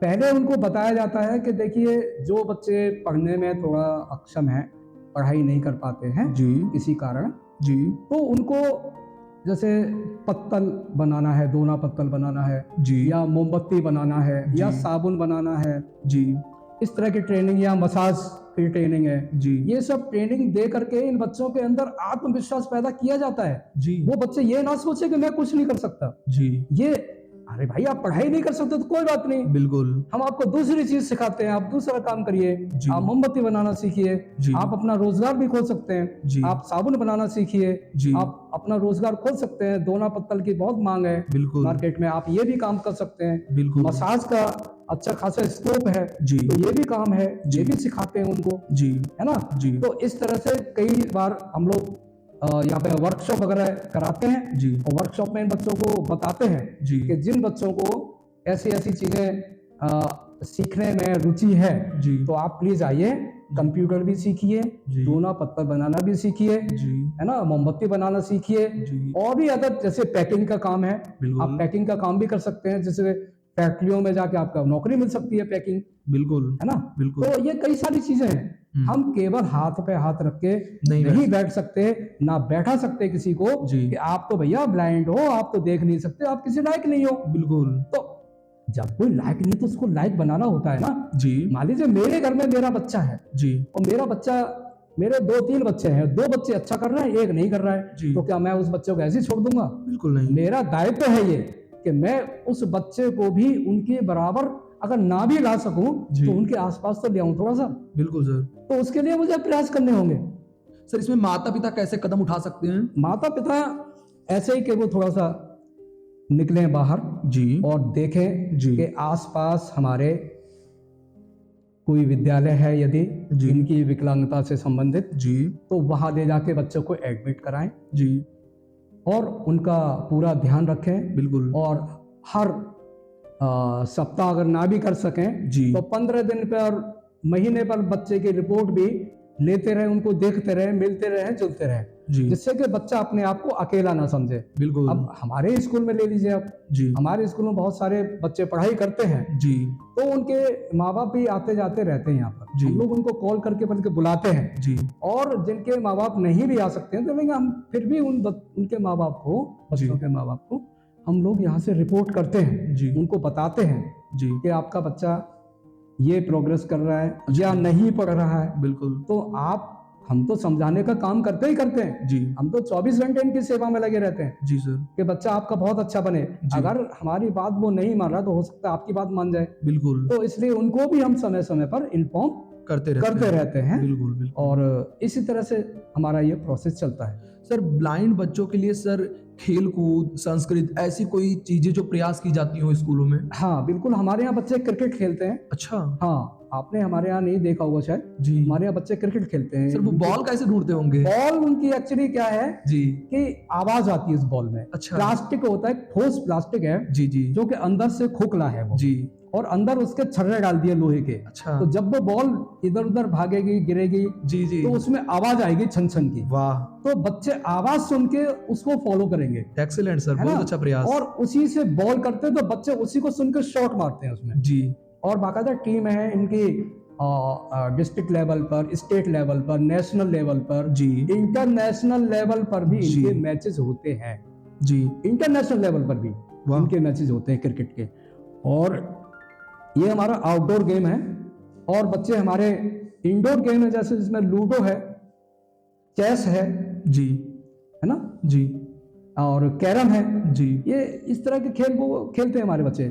पहले उनको बताया जाता है कि देखिए जो बच्चे पढ़ने में थोड़ा अक्षम हैं, पढ़ाई नहीं कर पाते हैं जी। किसी कारण, जी। तो उनको जैसे पत्तल बनाना है, दोना पत्तल बनाना है, जी। या मोमबत्ती बनाना है, या जी। साबुन बनाना है, जी। इस तरह की ट्रेनिंग, या मसाज की ट्रेनिंग है। जी। ये सब ट्रेनिंग दे करके इन बच्चों के अंदर आत्मविश्वास पैदा किया जाता है। जी। वो बच्चे ये ना सोचे कि मैं कुछ नहीं कर सकता। जी। ये अरे भाई आप पढ़ाई नहीं कर सकते तो कोई बात नहीं, बिल्कुल। हम आपको दूसरी चीज सिखाते हैं, आप दूसरा काम करिए, जी। आप मोमबत्ती बनाना सीखिए, जी। आप अपना रोजगार भी खोल सकते हैं, जी। आप साबुन बनाना सीखिए, जी। आप अपना रोजगार खोल सकते हैं। दोना पत्तल की बहुत मांग है बिल्कुल। मार्केट में, आप ये भी काम कर सकते हैं। बिल्कुल। मसाज का अच्छा खासा स्कोप है, जी। तो ये भी काम है, जी। ये भी सिखाते हैं उनको, जी। है ना? जी। तो इस तरह से कई बार हम लोग यहाँ पे वर्कशॉप वगैरह कराते हैं, जी। और वर्कशॉप में इन बच्चों को बताते हैं जी। कि जिन बच्चों को ऐसी ऐसी चीजें सीखने में रुचि है, जी। तो आप प्लीज आइए, कंप्यूटर भी सीखिए, जी। दोना पत्तल बनाना भी सीखिए, जी। है ना, मोमबत्ती बनाना सीखिए, जी। और भी अदर जैसे पैकिंग का काम है, बिल्कुल। आप पैकिंग का काम भी कर सकते हैं, जैसे फैक्ट्रियों में जाके आपका नौकरी मिल सकती है पैकिंग, बिल्कुल। है ना? बिल्कुल। तो ये कई सारी चीजें हैं। हम केवल हाथ पे हाथ रख के नहीं बैठ सकते, ना बैठा सकते किसी को जी। कि आप तो भैया ब्लाइंड हो, आप तो देख नहीं सकते, आप किसी लायक नहीं हो। बिल्कुल। तो जब कोई लायक नहीं तो उसको लायक बनाना होता है ना। जी। मान लीजिए मेरे घर में मेरा बच्चा है, जी। और मेरे 2-3 बच्चे हैं, 2 बच्चे अच्छा कर रहे हैं, एक नहीं कर रहा है, जी। तो क्या मैं उस बच्चे को ऐसे ही छोड़ दूंगा? बिल्कुल नहीं। मेरा दायित्व है ये कि मैं उस बच्चे को भी उनके बराबर अगर ना भी ला सकूं, तो उनके आसपास तो ले आऊं थोड़ा सा। बिल्कुल सर। तो उसके लिए मुझे प्रयास करने होंगे। सर, इसमें माता पिता कैसे कदम उठा सकते हैं? माता पिता ऐसे ही कि वो थोड़ा सा निकलें बाहर, जी। और देखें जी। कि आसपास हमारे कोई विद्यालय है यदि जी। इनकी विकलांगता से संबंधित, जी। तो वहां ले जाके बच्चों को एडमिट कराएं, जी। और उनका पूरा ध्यान रखें। बिल्कुल। और हर सप्ताह अगर ना भी कर सकें, जी। तो 15 दिन पर, महीने पर बच्चे की रिपोर्ट भी लेते रहे, उनको देखते रहे, मिलते रहे, जुलते रहे, जी। जिससे कि बच्चा अपने आप को अकेला ना समझे। बिल्कुल। अब हमारे स्कूल में ले लीजिए आप, जी। हमारे स्कूल में बहुत सारे बच्चे पढ़ाई करते हैं, जी। तो उनके माँ बाप भी आते जाते रहते हैं यहाँ पर। जी। हम लोग उनको कॉल करके बल्कि बुलाते हैं, जी। और जिनके माँ बाप नहीं भी आ सकते हैं, तो लेकिन हम फिर भी उनके माँ बाप को, बच्चों के माँ बाप को हम लोग यहाँ से रिपोर्ट करते हैं। जी। उनको बताते हैं जी। कि आपका बच्चा ये प्रोग्रेस कर रहा है या नहीं पढ़ रहा है। बिल्कुल। तो हम तो समझाने का काम करते ही करते हैं। जी। हम तो 24 घंटे इनकी सेवा में लगे रहते हैं। जी सर। कि बच्चा आपका बहुत अच्छा बने। अगर हमारी बात वो नहीं मान रहा, तो हो सकता है आपकी बात मान जाए। बिल्कुल। तो इसलिए उनको भी हम समय समय पर इन्फॉर्म करते रहते हैं। बिल्कुल। बिल्कुल। और इसी तरह से हमारा ये प्रोसेस चलता है। सर, ब्लाइंड बच्चों के लिए सर खेल कूद, संस्कृत, ऐसी कोई चीजें जो प्रयास की जाती हो स्कूलों में? हाँ बिल्कुल, हमारे यहाँ बच्चे क्रिकेट खेलते हैं। अच्छा। हाँ, आपने हमारे यहाँ नहीं देखा होगा शायद। जी। हमारे यहाँ बच्चे क्रिकेट खेलते हैं। सर, वो बॉल कैसे ढूंढते होंगे? बॉल उनकी एक्चुअली क्या है जी। कि आवाज आती है उस बॉल में। अच्छा। प्लास्टिक होता है, ठोस प्लास्टिक है। जी। जी। जो कि अंदर से खोखला है वो। जी। और अंदर उसके छर्रे डाल दिए लोहे के। अच्छा। तो जब वो बॉल इधर उधर भागेगी, गिरेगी, जी। जी। तो उसमें आवाज आएगी छन छन की। वाह। तो बच्चे आवाज सुन के उसको फॉलो करेंगे। एक्सीलेंट सर, है ना? बहुत अच्छा प्रयास। और उसी से बॉल करते हैं, तो बच्चे उसी को सुन के शॉट मारते हैं उसमें। जी। और बाकायदा टीम है इनकी, डिस्ट्रिक्ट लेवल पर, स्टेट लेवल पर, नेशनल लेवल पर, जी। इंटरनेशनल लेवल पर भी जी। इनके मैचेस होते हैं। जी। इंटरनेशनल लेवल पर भी इनके मैचेस होते हैं क्रिकेट के। और ये हमारा आउटडोर गेम है। और बच्चे हमारे इंडोर गेम है, जैसे जिसमें लूडो है, चेस है। जी। है ना? जी। और कैरम है। जी। ये इस तरह के खेल वो खेलते हैं हमारे बच्चे।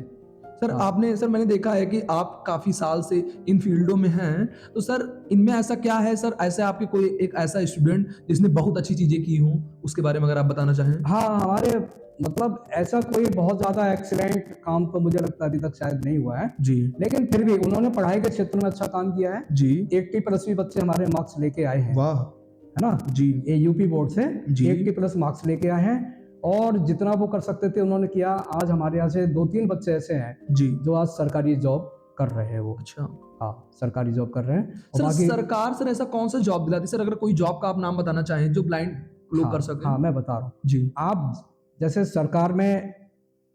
सर हाँ। सर मैंने देखा है कि आप काफ़ी साल से इन फ़ील्डों में हैं, तो सर इनमें ऐसा क्या है सर, ऐसे आपके कोई एक ऐसा स्टूडेंट जिसने बहुत अच्छी चीज़ें की हों, उसके बारे में अगर आप बताना चाहें? हाँ, हमारे मतलब ऐसा कोई बहुत ज़्यादा एक्सीलेंट काम तो मुझे लगता है अभी तक शायद नहीं हुआ है। जी। लेकिन फिर भी उन्होंने पढ़ाई के क्षेत्र में अच्छा काम किया है। जी। 80 प्लस भी बच्चे हमारे मार्क्स लेके आए हैं। वाह! है ना? जी। ये यूपी बोर्ड से जी। 80 प्लस मार्क्स लेके आए हैं और जितना वो कर सकते थे उन्होंने किया। आज हमारे यहाँ से 2-3 बच्चे ऐसे हैं जी। जो आज सरकारी जॉब कर रहे हैं वो। अच्छा। हाँ, सरकारी जॉब कर रहे हैं और सर बाकी सरकार सर ऐसा कौन-सा जॉब दिलाती है? सर अगर कोई जॉब का आप नाम बताना चाहें जो ब्लाइंड लोग कर सकें? हाँ, मैं बता रहा हूँ। जी। आप जैसे सरकार में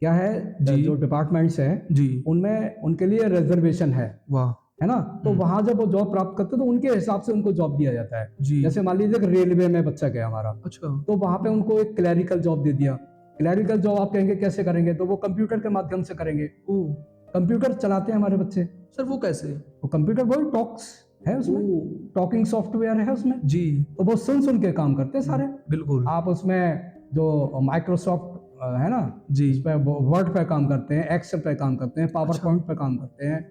क्या है जी। जो डिपार्टमेंट्स हैं, जी। उनमें उनके लिए रिजर्वेशन वाह! है ना? तो हुँ। वहाँ जब वो जॉब प्राप्त करते हैं तो उनके हिसाब से उनको जॉब दिया जाता है। जी। जैसे मान लीजिए कि रेलवे में बच्चा गया हमारा, अच्छा। तो वहाँ पे उनको एक क्लैरिकल जॉब दे दिया। क्लैरिकल जॉब आप कहेंगे कैसे करेंगे? तो वो कंप्यूटर के माध्यम से करेंगे। ओह! कंप्यूटर चलाते हैं हमारे बच्चे। सर वो कैसे? वो कंप्यूटर वही टॉक्स है उसमें, ओह! टॉकिंग सॉफ्टवेयर है उसमें। जी। तो वो सुन के काम करते हैं सारे। बिल्कुल। आप उसमें जो माइक्रोसॉफ्ट है ना, जी। उस पे वर्ड पे काम करते हैं, एक्सेल पे काम करते हैं, पावर अच्छा। पॉइंट पे काम करते हैं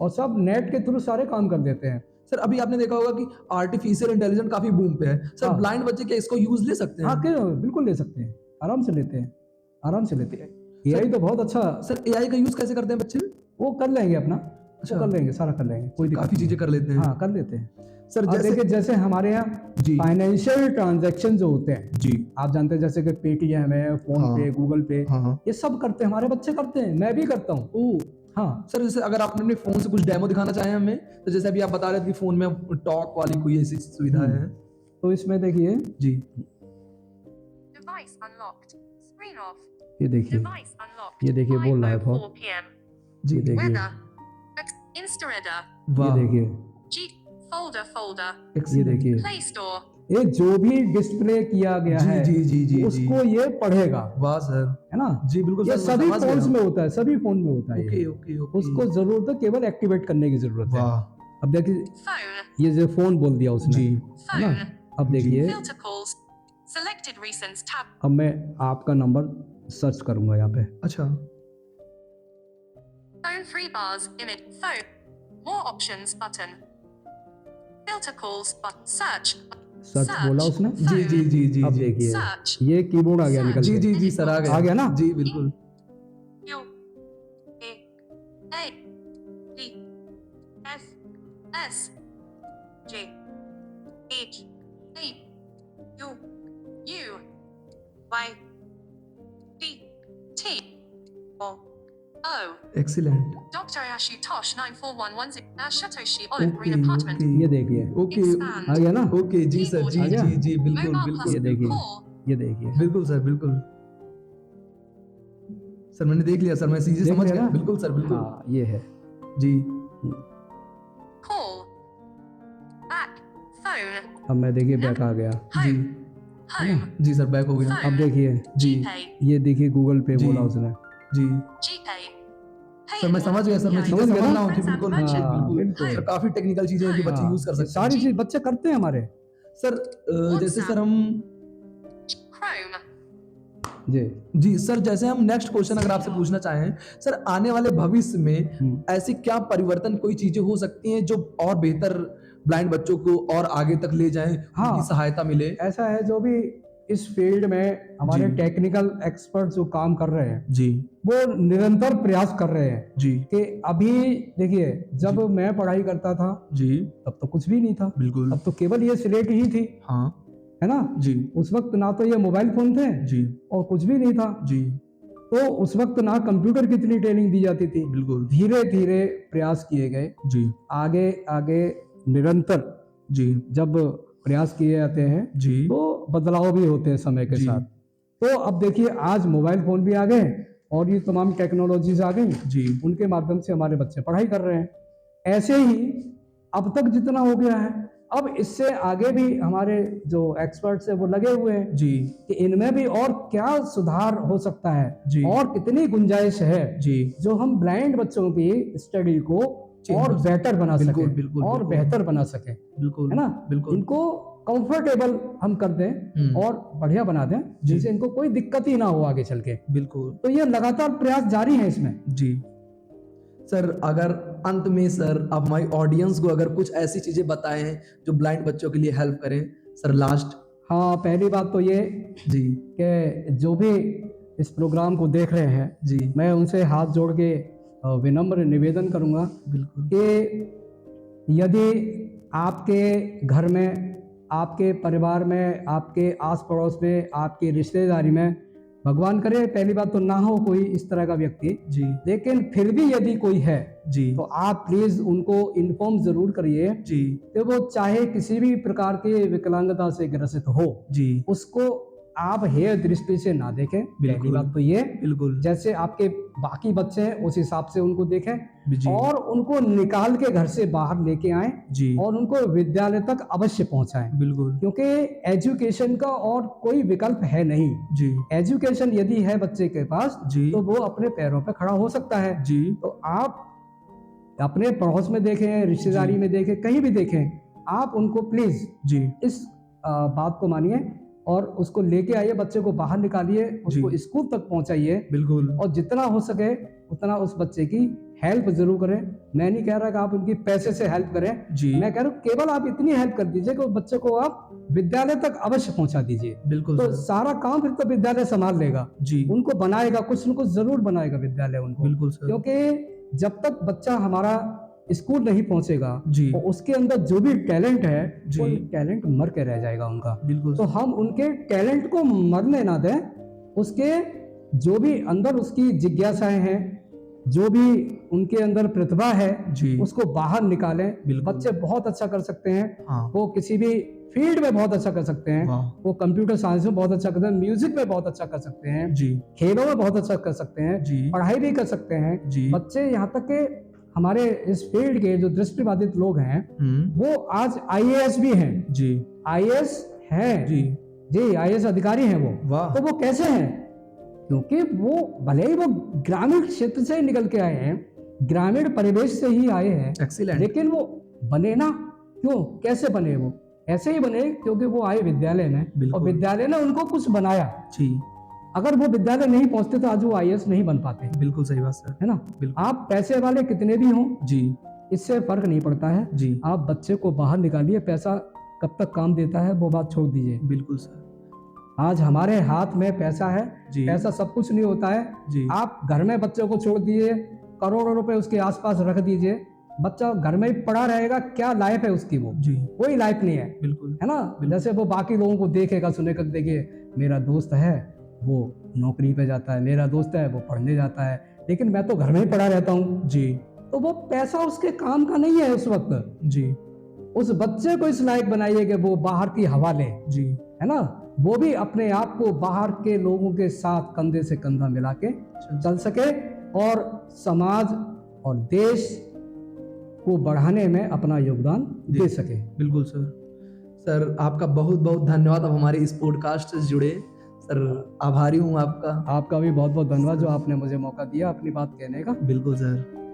और सब नेट के थ्रू सारे काम कर देते हैं। सर अभी आपने देखा होगा कि आर्टिफिशियल इंटेलिजेंस काफ़ी बूम पे है। सर हाँ। ब्लाइंड बच्चे क्या इसको यूज़ ले सकते हाँ, हैं? क्यों? बिल्कुल ले सकते हैं, आराम से लेते हैं, आराम से लेते हैं। सर एआई तो बहुत अच्छा सर एआई का यूज़ कैसे करते हैं बच्चे? वो कर लेंगे अपना, अच्छा। वो कर लेंगे, सारा कर लेंगे, कोई दिक्कत काफ़ी नहीं चीज़ें है। कर लेते हैं। हाँ, कर लेते हैं। सर अब जैसे देखिए जैसे हमारे यहाँ जी। फाइनेंशियल ट्रांजैक्शन जो होते हैं, जी। आप जानते हैं जैसे कि पेटीएम है, फ़ोन हाँ। पे, गूगल पे, हाँ, हाँ। ये सब करते हैं, हमारे बच्चे करते हैं, मैं भी करता हूँ। ओह! हाँ, सर जैसे अगर आप अपने फ़ोन से कुछ डेमो दिखाना चाहें हमें, तो जैसे अभी आप बता रहे थे कि फ़ोन में टॉक वाली कोई ऐसी सुविधा है। तो इसमें देखिए, जी। Device unlocked. Screen off. ये देखिए, Device unlocked. ये देखिए बोल रहा है 5:04 फ़ोन, p.m. जी। ये देखिए, Weather. Instareader. ये वाह! देखिए, G. Folder. ये एक्सीलेंट। देखिए, Play Store. ये जो भी डिस्प्ले किया गया जी, है, जी, जी, जी, उसको जी। ये पढ़ेगा, वाह सर! है ना? जी, बिल्कुल ये सर, मैं सभी समझ गया फ़ोन्स हूँ। में होता है, सभी फ़ोन में होता है ओके, ये। Okay, okay. उसको ज़रूरत है केवल एक्टिवेट करने की ज़रूरत है। वाह! अब देखिए, Phone. ये जो फ़ोन बोल दिया उसने, जी। है ना? Phone. अब जी। देखिए, Filter calls. Selected recents tab. अब मैं आपका नंबर सर्च करूँगा यहाँ पे। अच्छा। Phone 3 bars. Image. Phone. More options button. Filter calls but search. Search बोला उसने? जी, जी, जी, जी, अब जी। देखिए, Search. ये कीबोर्ड आ गया निकल जी, के। जी, जी सर आ गया। आ गया ना? जी, बिल्कुल। U. A. D. F. S. J. H. A. U. U. Y. D. T. O. O. Excellent. Dr. Ashutosh 94110 Ashatoshi Olive okay, Green Apartment. Okay. ये देखिए, ओके। Expand. आ गया ना? ओके, जी सर, जी, आ गया? जी, जी, बिल्कुल, Mobile बिल्कुल, ये plus देखिए, call. ये देखिए। बिल्कुल सर, बिल्कुल। सर मैंने देख लिया सर, मैं चीज़ें देख समझ लिया गया। ना? बिल्कुल सर, बिल्कुल। हाँ, ये है। जी। Call. Back. Phone. अब मैं देखिए बैक आ गया। जी। Home. जी सर, बैक हो गया। Phone. अब देखिए, जी। GPay. ये देखिए गूगल पे जी। बोला उसने। जी। GPay. सर मैं समझ गया सर, मैं चीज़ें समझ गए समझ ना? रहा हूँ कि बिल्कुल, बिल्कुल, हाँ, बिल्कुल। बिल्कुल। सर काफ़ी टेक्निकल चीज़ें हैं जो बच्चे हाँ, यूज़ कर ये सकते सारी हैं। चीज़ बच्चे करते हैं हमारे। सर जैसे सर हम Chrome. जी। सर जैसे हम नेक्स्ट क्वेश्चन अगर आपसे पूछना चाहें, सर आने वाले भविष्य में ऐसी क्या परिवर्तन कोई चीज़ें हो सकती हैं जो और बेहतर ब्लाइंड बच्चों को और आगे तक ले जाएँ, हाँ। उनकी सहायता मिले? ऐसा है जो भी इस फील्ड में हमारे जी। टेक्निकल एक्सपर्ट जो काम कर रहे हैं, जी। वो निरंतर प्रयास कर रहे हैं जी। कि अभी देखिए जब मैं पढ़ाई करता था जी। तब तो कुछ भी नहीं था, बिल्कुल। तब तो केवल ये स्लेट ही थी, हाँ। है ना? जी। उस वक्त ना तो ये मोबाइल फोन थे जी। और कुछ भी नहीं था। जी। तो उस वक्त ना कंप्यूटर की इतनी ट्रेनिंग दी जाती थी। बिल्कुल। धीरे धीरे प्रयास किए गए, जी। आगे आगे निरंतर जी। जब प्रयास किए जाते हैं जी। तो बदलाव भी होते हैं समय के जी। साथ। तो अब देखिए आज मोबाइल फोन भी आ गए और ये तमाम टेक्नोलॉजीज आ गई, जी। उनके माध्यम से हमारे बच्चे पढ़ाई कर रहे हैं। ऐसे ही अब तक जितना हो गया है, अब इससे आगे भी हमारे जो एक्सपर्ट्स हैं वो लगे हुए हैं जी। कि इनमें भी और क्या सुधार हो सकता है जी। और कितनी गुंजाइश है जी। जो हम ब्लाइंड बच्चों की स्टडी को चेंज और कर सकते बेहतर बना बिल्कुल, सकें बिल्कुल, और बिल्कुल। बेहतर बना सकें, बिल्कुल, है ना? बिल्कुल। इनको कंफर्टेबल हम कर दें और बढ़िया बना दें, जिससे इनको कोई दिक्कत ही ना हो आगे चल के। बिल्कुल तो ये लगातार प्रयास जारी है इसमें। जी। सर अगर अंत में सर आप हमारी ऑडियंस को अगर कुछ ऐसी चीजें बताएं जो ब्लाइंड बच्चों के लिए हेल्प करें सर, लास्ट। हाँ, पहली बात तो ये जी कि जो भी इस प्रोग्राम को देख रहे हैं, जी मैं उनसे हाथ जोड़ के विनम्र निवेदन करूंगा बिल्कुल कि यदि आपके घर में, आपके परिवार में, आपके आस पड़ोस में, आपकी रिश्तेदारी में, भगवान करे पहली बात तो ना हो कोई इस तरह का व्यक्ति, जी लेकिन फिर भी यदि कोई है जी तो आप प्लीज उनको इन्फॉर्म जरूर करिए जी कि वो चाहे किसी भी प्रकार की विकलांगता से ग्रसित हो, जी उसको आप हेय दृष्टि से ना देखें। पहली बिल्कुल। बात तो ये, बिल्कुल जैसे आपके बाकी बच्चे हैं उस हिसाब से उनको देखें जी और उनको निकाल के घर से बाहर लेके आएं जी और उनको विद्यालय तक अवश्य पहुंचाएं, बिल्कुल क्योंकि एजुकेशन का और कोई विकल्प है नहीं। जी एजुकेशन यदि है बच्चे के पास जी तो वो अपने पैरों पे खड़ा हो सकता है। जी तो आप अपने पड़ोस में देखें, रिश्तेदारी जी। में देखें, कहीं भी देखें, आप उनको प्लीज जी इस बात को मानिए और उसको लेके आइए, बच्चे को बाहर निकालिए, उसको जी। स्कूल तक पहुंचाइए बिल्कुल और जितना हो सके उतना उस बच्चे की हेल्प जरूर करें। मैं नहीं कह रहा कि आप उनकी पैसे से हेल्प करें, जी मैं कह रहा हूँ केवल आप इतनी हेल्प कर दीजिए कि उस बच्चे को आप विद्यालय तक अवश्य पहुंचा दीजिए। बिल्कुल तो सर सारा काम फिर तो विद्यालय संभाल लेगा, जी उनको बनाएगा, कुछ न कुछ जरूर बनाएगा विद्यालय उनको, बिल्कुल सर क्योंकि जब तक बच्चा हमारा स्कूल नहीं पहुंचेगा जी और उसके अंदर जो भी टैलेंट है जी। वो टैलेंट मर के रह जाएगा उनका। बिल्कुल तो हम उनके टैलेंट को मरने ना दें, उसके जो भी अंदर उसकी जिज्ञासाएं हैं, जो भी उनके अंदर प्रतिभा है जी उसको बाहर निकालें। बिल्कुल। बच्चे बहुत अच्छा कर सकते हैं, हाँ वो किसी भी फील्ड में बहुत अच्छा कर सकते हैं, वाह वो कंप्यूटर साइंस में बहुत अच्छा करते हैं, म्यूजिक में बहुत अच्छा कर सकते हैं, जी खेलों में बहुत अच्छा कर सकते हैं, जी पढ़ाई भी कर सकते हैं जी बच्चे। यहाँ तक कि हमारे इस फील्ड के जो दृष्टिबाधित लोग हैं वो आज आईएएस भी हैं, जी आईएएस हैं जी जी, आईएएस अधिकारी हैं वो। वाह तो वो कैसे हैं? क्योंकि वो भले ही वो ग्रामीण क्षेत्र से निकल के आए हैं, ग्रामीण परिवेश से ही आए हैं, एक्सीलेंट लेकिन वो बने ना, क्यों, कैसे बने? वो ऐसे ही बने क्योंकि वो आए विद्यालय में और बिल्कुल। विद्यालय ने उनको कुछ बनाया। जी अगर वो विद्यालय नहीं पहुंचते तो आज वो आईएएस नहीं बन पाते, बिल्कुल सही बात सर है ना। बिल्कुल आप पैसे वाले कितने भी हों जी इससे फर्क नहीं पड़ता है, जी आप बच्चे को बाहर निकालिए। पैसा कब तक काम देता है वो बात छोड़ दीजिए। बिल्कुल सर आज हमारे हाथ में पैसा है, जी पैसा सब कुछ नहीं होता है। जी आप घर में बच्चे को छोड़ दिए, करोड़ों रुपए उसके आसपास रख दीजिए, बच्चा घर में ही पड़ा रहेगा, क्या लाइफ है उसकी? वो जी कोई लाइफ नहीं है, बिल्कुल है ना। जैसे वो बाकी लोगों को देखेगा सुनेगा, देखिए मेरा दोस्त है वो नौकरी पे जाता है, मेरा दोस्त है वो पढ़ने जाता है, लेकिन मैं तो घर में ही पड़ा रहता हूँ। जी तो वो पैसा उसके काम का नहीं है उस वक्त। जी उस बच्चे को इस लायक बनाइए कि वो बाहर की हवा ले, जी है ना, वो भी अपने आप को बाहर के लोगों के साथ कंधे से कंधा मिला के चल सके और समाज और देश को बढ़ाने में अपना योगदान दे सके। बिल्कुल सर। सर आपका बहुत बहुत धन्यवाद, आप हमारे इस पॉडकास्ट से जुड़े सर, आभारी हूँ आपका। आपका भी बहुत बहुत धन्यवाद जो आपने मुझे मौका दिया अपनी बात कहने का। बिल्कुल सर।